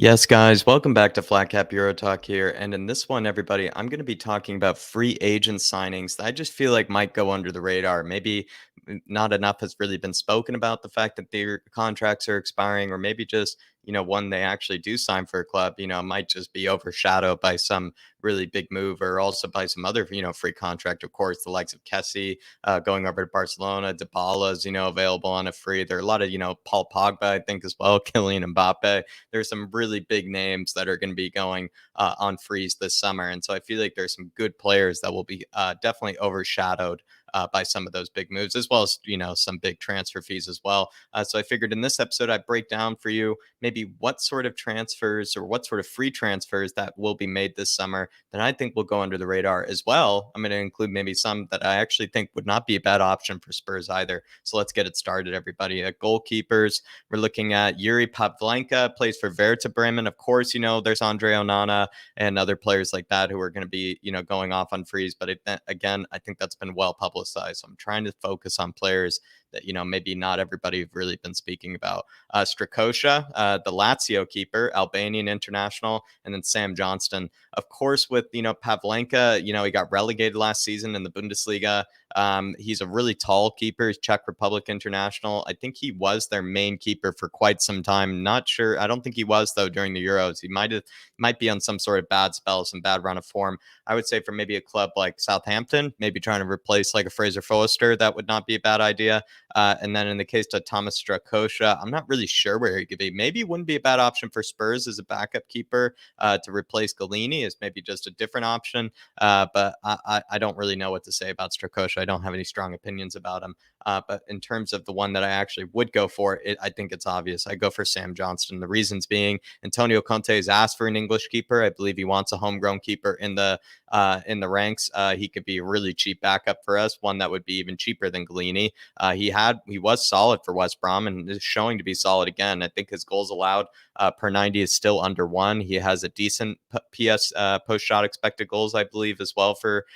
Yes, guys, welcome back to flatcapeurotalk here. And in this one, everybody, I'm going to be talking about free agent signings that I just feel like might go under the radar. Maybe not enough has really been spoken about the fact that their contracts are expiring, or maybe just, when they actually do sign for a club, might just be overshadowed by some really big move or also by some other, free contract. Of course, the likes of Kessie going over to Barcelona, Dybala's, available on a free. There are a lot of, Paul Pogba, I think, as well, Kylian Mbappe. There's some really big names that are going to be going on freeze this summer. And so I feel like there's some good players that will be definitely overshadowed by some of those big moves, as well as, some big transfer fees as well. So I figured in this episode, I'd break down for you maybe what sort of transfers or what sort of free transfers that will be made this summer that I think will go under the radar as well. I'm going to include maybe some that I actually think would not be a bad option for Spurs either. So let's get it started, everybody. Goalkeepers, we're looking at Yuri Pavlenka, plays for Werder Bremen. Of course, there's Andre Onana and other players like that who are going to be, going off on freeze. But again, I think that's been well publicized. So I'm trying to focus on players that, maybe not everybody have really been speaking about. Strakosha, the Lazio keeper, Albanian international, and then Sam Johnston. Of course, with, Pavlenka, he got relegated last season in the Bundesliga. He's a really tall keeper. He's Czech Republic international. I think he was their main keeper for quite some time. Not sure. I don't think he was though during the Euros. He might be on some sort of bad spell, some bad run of form. I would say for maybe a club like Southampton, maybe trying to replace like a Fraser Forster, that would not be a bad idea. And then in the case of Thomas Strakosha, I'm not really sure where he could be. Maybe it wouldn't be a bad option for Spurs as a backup keeper to replace Galini is maybe just a different option. But I don't really know what to say about Strakosha. I don't have any strong opinions about him. But in terms of the one that I actually would go for, I think it's obvious. I go for Sam Johnston. The reasons being Antonio Conte has asked for an English keeper. I believe he wants a homegrown keeper in the ranks. He could be a really cheap backup for us, one that would be even cheaper than Galini. He was solid for West Brom and is showing to be solid again. I think his goals allowed per 90 is still under one. He has a decent PS post shot expected goals, I believe, as well for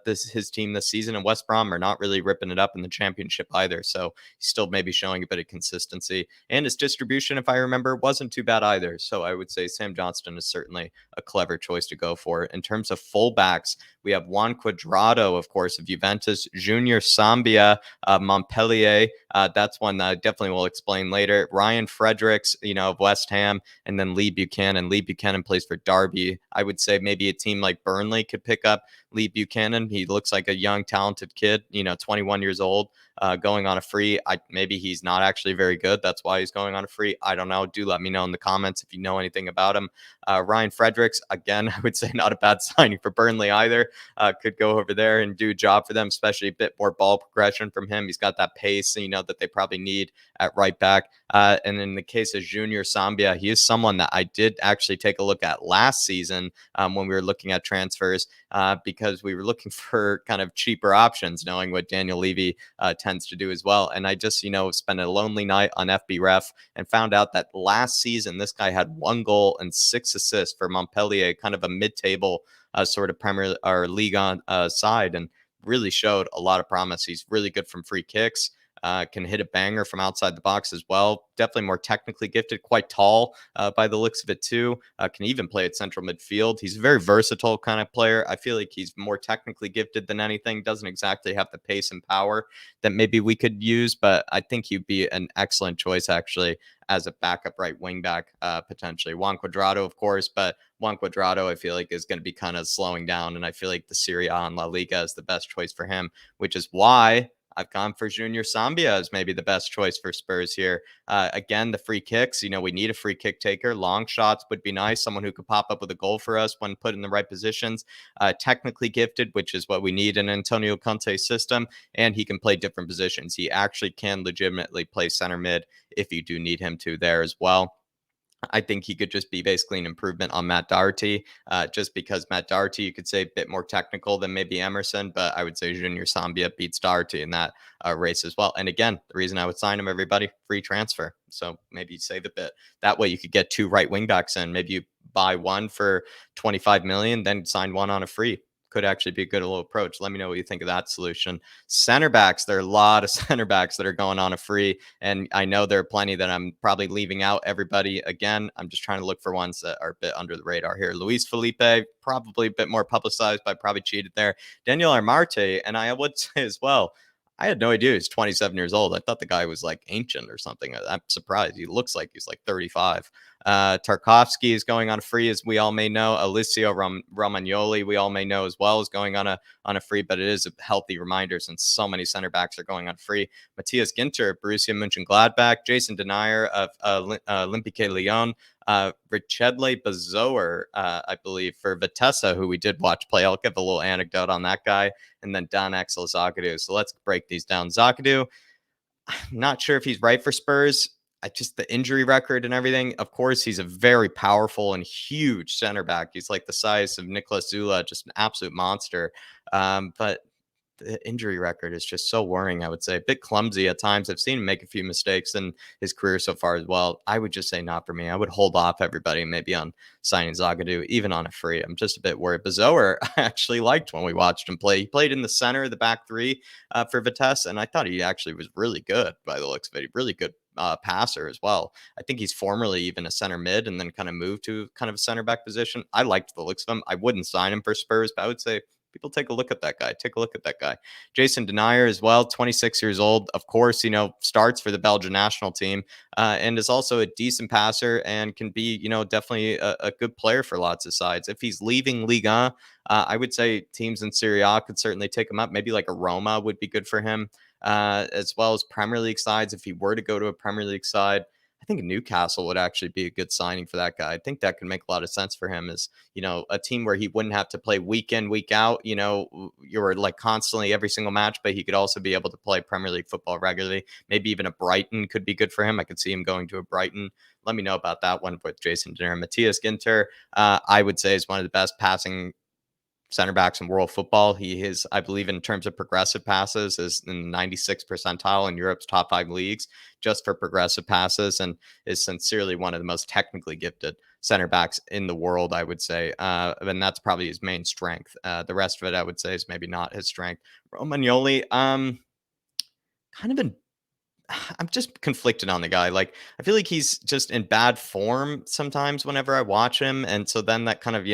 his team this season. And West Brom are not really ripping it up in the championship either. So he's still maybe showing a bit of consistency. And his distribution, if I remember, wasn't too bad either. So I would say Sam Johnston is certainly a clever choice to go for. In terms of fullbacks, we have Juan Cuadrado, of course, of Juventus, Junior Sambia, Montpellier. That's one that I definitely will explain later. Ryan Fredericks, of West Ham, and then Lee Buchanan. Lee Buchanan plays for Derby. I would say maybe a team like Burnley could pick up Lee Buchanan. He looks like a young, talented kid, 21 years old, going on a free. Maybe he's not actually very good. That's why he's going on a free. I don't know. Do let me know in the comments if you know anything about him. Ryan Fredericks, again, I would say not a bad signing for Burnley either. Could go over there and do a job for them, especially a bit more ball progression from him. He's got that pace, that they probably need at right back. And in the case of Junior Sambia, he is someone that I did actually take a look at last season when we were looking at transfers because we were looking for kind of cheaper options, knowing what Daniel Levy tends to do as well. And I just, spent a lonely night on FB Ref and found out that last season, this guy had 1 goal and 6 assists for Montpellier, kind of a mid-table sort of Premier or League on side, and really showed a lot of promise. He's really good from free kicks. Can hit a banger from outside the box as well. Definitely more technically gifted, quite tall by the looks of it too. Can even play at central midfield. He's a very versatile kind of player. I feel like he's more technically gifted than anything. Doesn't exactly have the pace and power that maybe we could use, but I think he'd be an excellent choice actually as a backup right wing back potentially. Juan Cuadrado, of course, but Juan Cuadrado I feel like is going to be kind of slowing down, and I feel like the Serie A and La Liga is the best choice for him, which is why I've gone for Junior Sambia as maybe the best choice for Spurs here. Again, the free kicks, we need a free kick taker. Long shots would be nice. Someone who could pop up with a goal for us when put in the right positions. Technically gifted, which is what we need in Antonio Conte's system. And he can play different positions. He actually can legitimately play center mid if you do need him to there as well. I think he could just be basically an improvement on Matt Doherty, just because Matt Doherty, you could say, a bit more technical than maybe Emerson, but I would say Junior Sambia beats Doherty in that race as well. And again, the reason I would sign him, everybody, free transfer. So maybe save a bit. That way you could get 2 right wing backs in. Maybe you buy one for 25 million, then sign one on a free. could actually be a good little approach. Let me know what you think of that solution. Center backs, there are a lot of center backs that are going on a free, and I know there are plenty that I'm probably leaving out. Everybody, again, I'm just trying to look for ones that are a bit under the radar here. Luis Felipe, probably a bit more publicized, but I probably cheated there. Daniel Armarte, and I would say as well, I had no idea he's 27 years old. I thought the guy was like ancient or something. I'm surprised. He looks like he's like 35. Tarkovsky is going on a free, as we all may know. Alicio Romagnoli, we all may know as well, is going on a free, but it is a healthy reminder since so many center backs are going on free. Matthias Ginter, Borussia Mönchengladbach, Jason Denier of Olympique Lyon, Richedle Bazoer, I believe, for Vitesse, who we did watch play. I'll give a little anecdote on that guy, and then Dan Axel Zagadou. So let's break these down. Zagadou, not sure if he's right for Spurs. I just the injury record and everything. Of course, he's a very powerful and huge center back. He's like the size of Nicolas Zula, just an absolute monster. But the injury record is just so worrying, I would say. A bit clumsy at times. I've seen him make a few mistakes in his career so far as well. I would just say not for me. I would hold off everybody maybe on signing Zagadou, even on a free. I'm just a bit worried. Bazoer, I actually liked when we watched him play. He played in the center, the back three for Vitesse, and I thought he actually was really good by the looks of it. Really good passer as well. I think he's formerly even a center mid and then kind of moved to kind of a center back position. I liked the looks of him. I wouldn't sign him for Spurs, but I would say people take a look at that guy. Take a look at that guy. Jason Denier as well, 26 years old. Of course, starts for the Belgian national team and is also a decent passer and can be, definitely a good player for lots of sides. If he's leaving Ligue 1, I would say teams in Serie A could certainly take him up. Maybe like a Roma would be good for him, as well as Premier League sides. If he were to go to a Premier League side, I think Newcastle would actually be a good signing for that guy. I think that could make a lot of sense for him as, a team where he wouldn't have to play week in, week out. You're like constantly every single match, but he could also be able to play Premier League football regularly. Maybe even a Brighton could be good for him. I could see him going to a Brighton. Let me know about that one with Jason Dinner. Matthias Ginter, I would say, is one of the best passing center backs in world football. He is, I believe, in terms of progressive passes, is in the 96th percentile in Europe's top 5 leagues just for progressive passes, and is sincerely one of the most technically gifted center backs in the world, I would say. And that's probably his main strength. The rest of it, I would say, is maybe not his strength. Romagnoli, kind of in I'm just conflicted on the guy. Like, I feel like he's just in bad form sometimes whenever I watch him. And so then that kind of,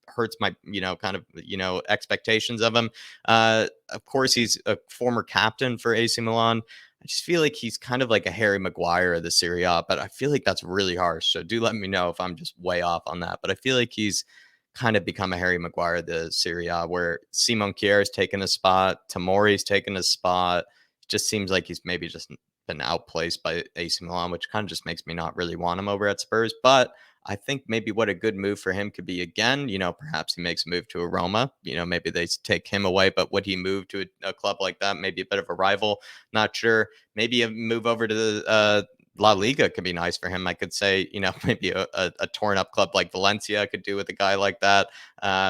hurts my, kind of, expectations of him. Of course, he's a former captain for AC Milan. I just feel like he's kind of like a Harry Maguire of the Serie A, but I feel like that's really harsh. So do let me know if I'm just way off on that. But I feel like he's kind of become a Harry Maguire of the Serie A, where Simon Kjær's taken a spot, Tamori's taken a spot. It just seems like he's maybe just been outplaced by AC Milan, which kind of just makes me not really want him over at Spurs. But I think maybe what a good move for him could be again, perhaps he makes a move to a Roma, maybe they take him away, but would he move to a club like that? Maybe a bit of a rival, not sure. Maybe a move over to the La Liga could be nice for him. I could say, maybe a torn up club like Valencia could do with a guy like that.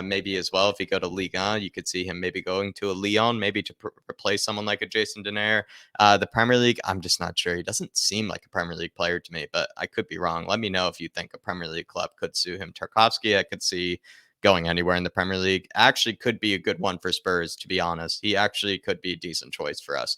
Maybe as well, if you go to Liga, you could see him maybe going to a Lyon, maybe to replace someone like a Jason Denaire. The Premier League, I'm just not sure. He doesn't seem like a Premier League player to me, but I could be wrong. Let me know if you think a Premier League club could sue him. Tarkovsky, I could see going anywhere in the Premier League. Actually could be a good one for Spurs, to be honest. He actually could be a decent choice for us.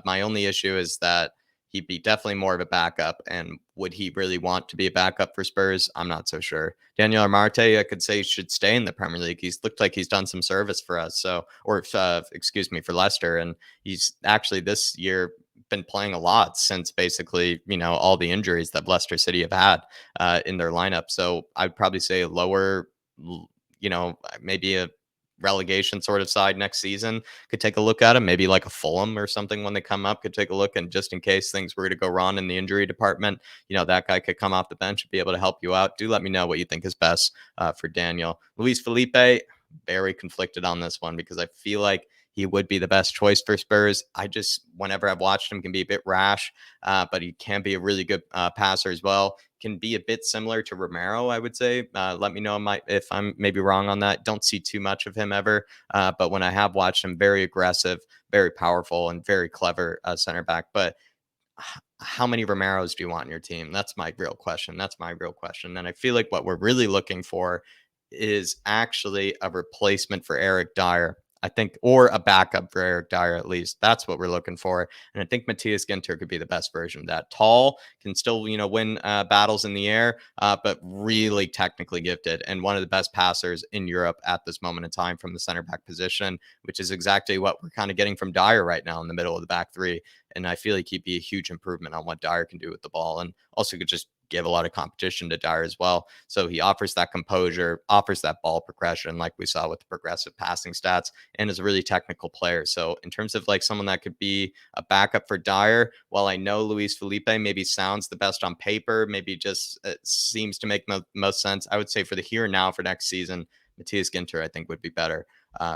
My only issue is that he'd be definitely more of a backup. And would he really want to be a backup for Spurs? I'm not so sure. Daniel Amarte, I could say, should stay in the Premier League. He's looked like he's done some service for us. So, or excuse me, for Leicester. And he's actually this year been playing a lot since basically, all the injuries that Leicester City have had in their lineup. So I'd probably say a lower, maybe a relegation sort of side next season could take a look at him. Maybe like a Fulham or something when they come up could take a look. And just in case things were to go wrong in the injury department, that guy could come off the bench and be able to help you out. Do let me know what you think is best for Daniel. Luis Felipe, very conflicted on this one because I feel like he would be the best choice for Spurs. I just, whenever I've watched him, can be a bit rash, but he can be a really good passer as well. Can be a bit similar to Romero, I would say. Let me know if I'm maybe wrong on that. Don't see too much of him ever, but when I have watched him, very aggressive, very powerful, and very clever center back. But how many Romeros do you want in your team? That's my real question. And I feel like what we're really looking for is actually a replacement for Eric Dyer. I think, or a backup for Eric Dyer at least. That's what we're looking for. And I think Matthias Ginter could be the best version of that. Tall, can still, win battles in the air, but really technically gifted and one of the best passers in Europe at this moment in time from the center back position, which is exactly what we're kind of getting from Dyer right now in the middle of the back three. And I feel like he'd be a huge improvement on what Dyer can do with the ball, and also could just give a lot of competition to Dyer as well. So he offers that composure, offers that ball progression, like we saw with the progressive passing stats, and is a really technical player. So in terms of like someone that could be a backup for Dyer, while I know Luis Felipe maybe sounds the best on paper, maybe just seems to make most sense, I would say for the here and now for next season, Matthias Ginter I think would be better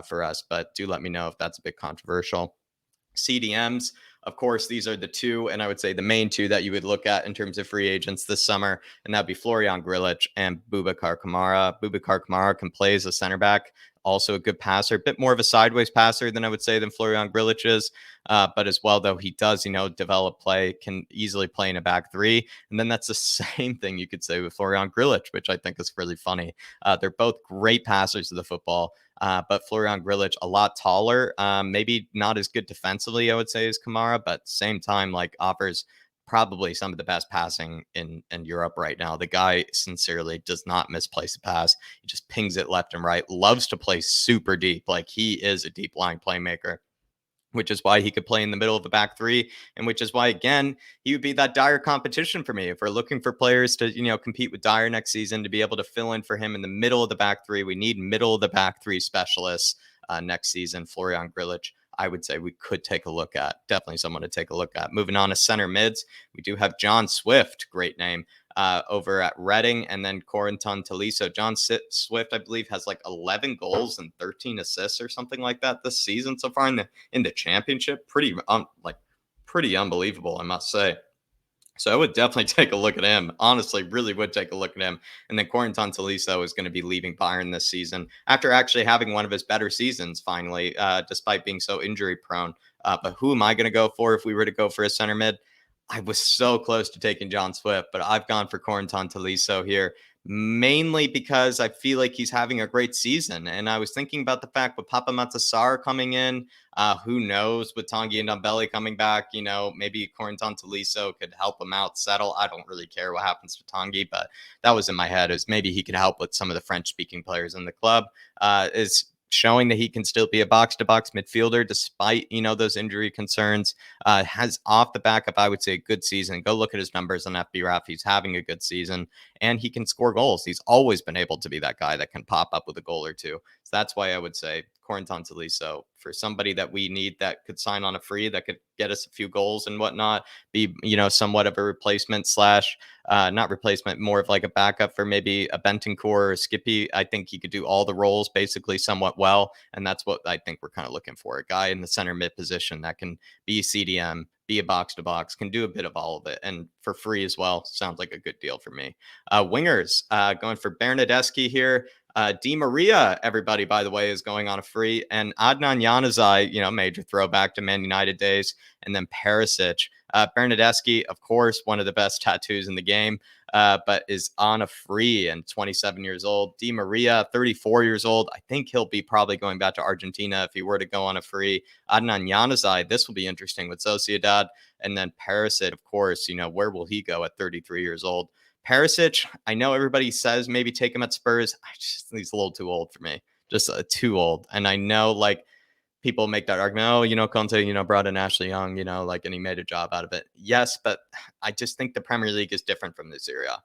for us. But do let me know if that's a bit controversial. CDMs. Of course, these are the two, and I would say the main two that you would look at in terms of free agents this summer, and that'd be Florian Grillitsch and Boubacar Kamara. Boubacar Kamara can play as a center back, also a good passer, a bit more of a sideways passer than I would say than Florian Grillitsch is, but as well though he does, develop play, can easily play in a back three, and then that's the same thing you could say with Florian Grillitsch, which I think is really funny. They're both great passers of the football. But Florian Grillitsch, a lot taller, maybe not as good defensively, I would say, as Kamara, but same time, like offers probably some of the best passing in Europe right now. The guy sincerely does not misplace a pass. He just pings it left and right, loves to play super deep. Like he is a deep line playmaker, which is why he could play in the middle of the back three, and which is why, again, he would be that Dyer competition for me. If we're looking for players to, compete with Dyer next season, to be able to fill in for him in the middle of the back three, we need middle of the back three specialists next season. Florian Grillitsch, I would say we could take a look at. Definitely someone to take a look at. Moving on to center mids, we do have John Swift, great name, over at Reading, and then Corentin Tolisso. John Swift, I believe, has like 11 goals and 13 assists or something like that this season so far in the championship. Pretty unbelievable, I must say. So I would definitely take a look at him. Honestly, really would take a look at him. And then Corentin Tolisso is going to be leaving Bayern this season after actually having one of his better seasons finally, despite being so injury prone. But who am I going to go for if we were to go for a center mid? I was so close to taking John Swift, but I've gone for Corentin Tolisso here, mainly because I feel like he's having a great season. And I was thinking about the fact with Papa Matasar coming in, who knows with Tanguy and Ndombele coming back, maybe Corentin Tolisso could help him out settle. I don't really care what happens to Tanguy, but that was in my head, is maybe he could help with some of the French speaking players in the club. Is showing that he can still be a box-to-box midfielder despite, those injury concerns. Has off the back of, I would say, a good season. Go look at his numbers on FBref. He's having a good season, and he can score goals. He's always been able to be that guy that can pop up with a goal or two. So that's why I would say Corentin Tolisso, for somebody that we need that could sign on a free, that could get us a few goals and whatnot, be, somewhat of a replacement slash not replacement, more of like a backup for maybe a Bentancur or a Skippy. I think he could do all the roles basically somewhat well. And that's what I think we're kind of looking for. A guy in the center mid position that can be CDM, be a box to box, can do a bit of all of it. And for free as well. Sounds like a good deal for me. Wingers, going for Bernadeschi here. Di Maria, everybody, by the way, is going on a free. And Adnan Januzaj, major throwback to Man United days. And then Perisic. Bernadeschi, of course, one of the best tattoos in the game, but is on a free and 27 years old. Di Maria, 34 years old. I think he'll be probably going back to Argentina if he were to go on a free. Adnan Januzaj, this will be interesting with Sociedad. And then Perisic, of course, where will he go at 33 years old? Perisic, I know everybody says maybe take him at Spurs. He's a little too old for me, just too old. And I know, like, people make that argument, oh, Conte, brought in Ashley Young, and he made a job out of it. Yes, but I just think the Premier League is different from the Serie A.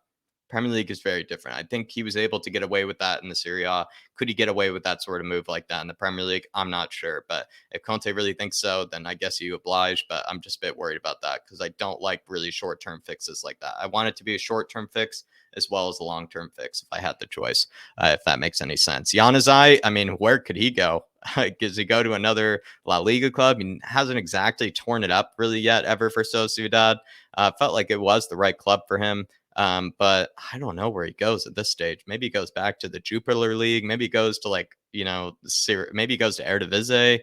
Premier League is very different. I think he was able to get away with that in the Serie A. Could he get away with that sort of move like that in the Premier League? I'm not sure. But if Conte really thinks so, then I guess you oblige. But I'm just a bit worried about that because I don't like really short-term fixes like that. I want it to be a short-term fix as well as a long-term fix if I had the choice, if that makes any sense. Januzaj, I mean, where could he go? Does he go to another La Liga club? He hasn't exactly torn it up really yet ever for Sociedad. Felt like it was the right club for him. But I don't know where he goes at this stage. Maybe he goes back to the Jupiler League. Maybe he goes to maybe he goes to Eredivisie,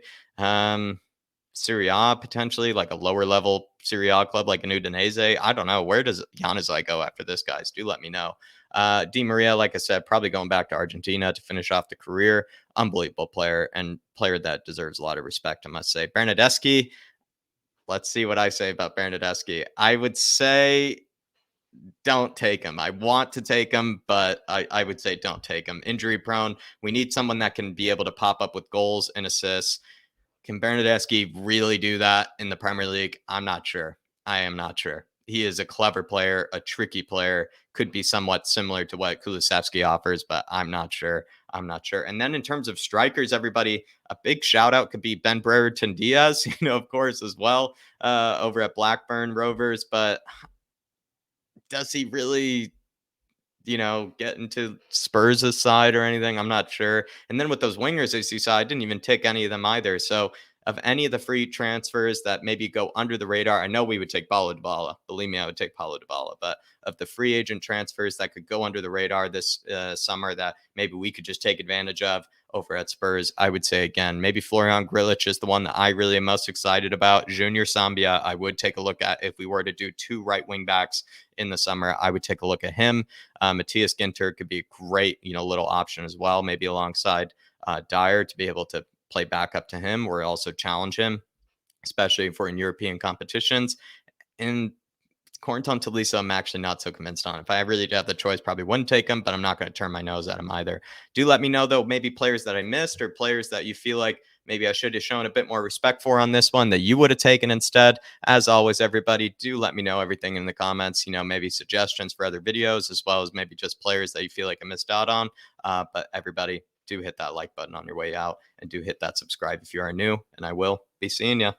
Serie A potentially, like a lower level Serie A club like an Udinese. I don't know. Where does Januzaj go after this, guys? Do let me know. Di Maria, like I said, probably going back to Argentina to finish off the career. Unbelievable player and player that deserves a lot of respect, I must say. Bernadeschi, let's see what I say about Bernadeschi. I would say don't take him. I want to take him, but I would say don't take him. Injury prone. We need someone that can be able to pop up with goals and assists. Can Bernadeschi really do that in the Premier League? I'm not sure. I am not sure. He is a clever player, a tricky player, could be somewhat similar to what Kulusevski offers, but I'm not sure. I'm not sure. And then in terms of strikers, everybody, a big shout out could be Ben Brereton Diaz, of course, as well, over at Blackburn Rovers. But does he really get into Spurs' side or anything. I'm not sure. And then with those wingers, as you saw, I didn't even tick any of them either. So of any of the free transfers that maybe go under the radar, I know we would take Paulo Dybala. Believe me, I would take Paulo Dybala. But of the free agent transfers that could go under the radar this summer that maybe we could just take advantage of over at Spurs, I would say again, maybe Florian Grillitsch is the one that I really am most excited about. Junior Sambia, I would take a look at if we were to do two right wing backs in the summer. I would take a look at him. Matthias Ginter could be a great, little option as well, maybe alongside DIER to be able to play back up to him or also challenge him, especially for in European competitions. And Corentin Tolisso, I'm actually not so convinced on. If I really did have the choice, probably wouldn't take him, but I'm not going to turn my nose at him either. Do let me know, though, maybe players that I missed or players that you feel like maybe I should have shown a bit more respect for on this one that you would have taken instead. As always, everybody, do let me know everything in the comments, maybe suggestions for other videos, as well as maybe just players that you feel like I missed out on. But everybody, do hit that like button on your way out and do hit that subscribe if you are new, and I will be seeing you.